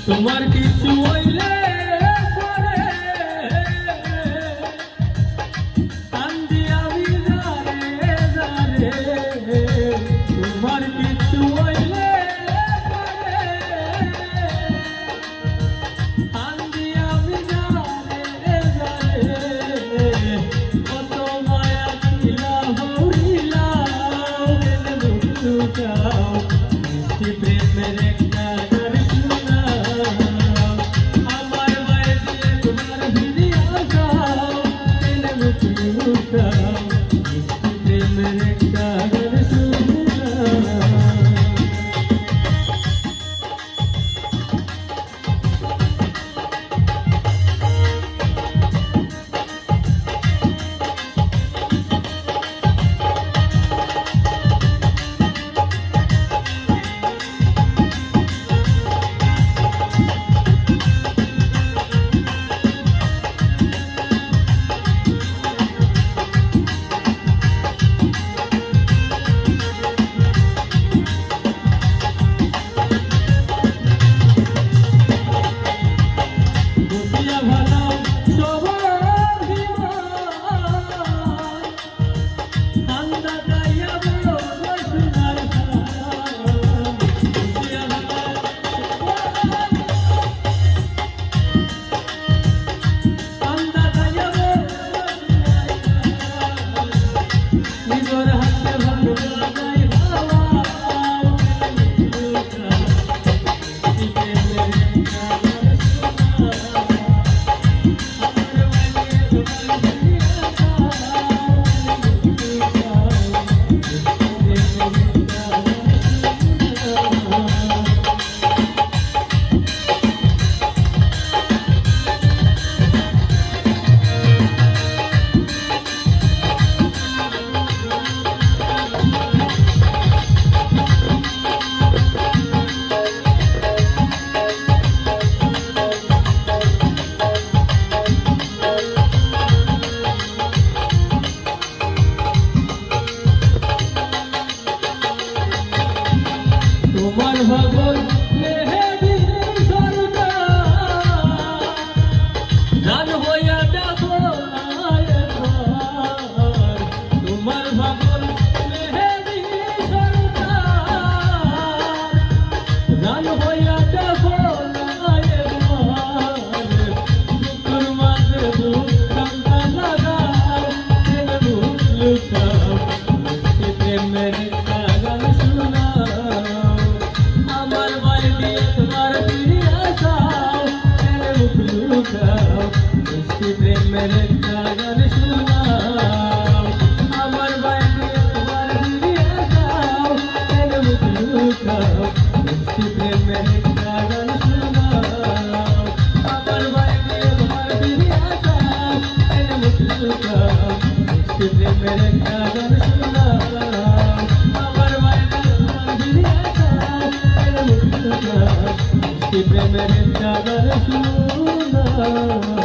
তোমার কিছু হইলে পরে কান্দি আমি জারে জারে তোমার কিছু হইলে পরে কান্দি আমি জারে জারে কত মায়া ছিলা হইলা লুকাও মিষ্টি প্রেমের একটা তোমার ভগবান মেহেদি সরকার জান হইয়া দেখো তোমার ভগবান মেহেদি সরকার জান হইয়া দেখো দুঃখের মাঝে দুঃখ লাগার লুকাও প্রেমের গান শোনা প্রেমের গান শোনাও আমার বাইরে তোমার ফিরিয়ে যাও মুখ লুকাও মিষ্টি প্রেমের গান শোনাও আমার বাইরে তোমার ফিরিয়ে যাও মুখ লুকাও মিষ্টি প্রেমের গান শোনাও আমার বাইরে তোমার ফিরিয়ে যাও মুখ লুকাও মিষ্টি প্রেমের গান শোনাও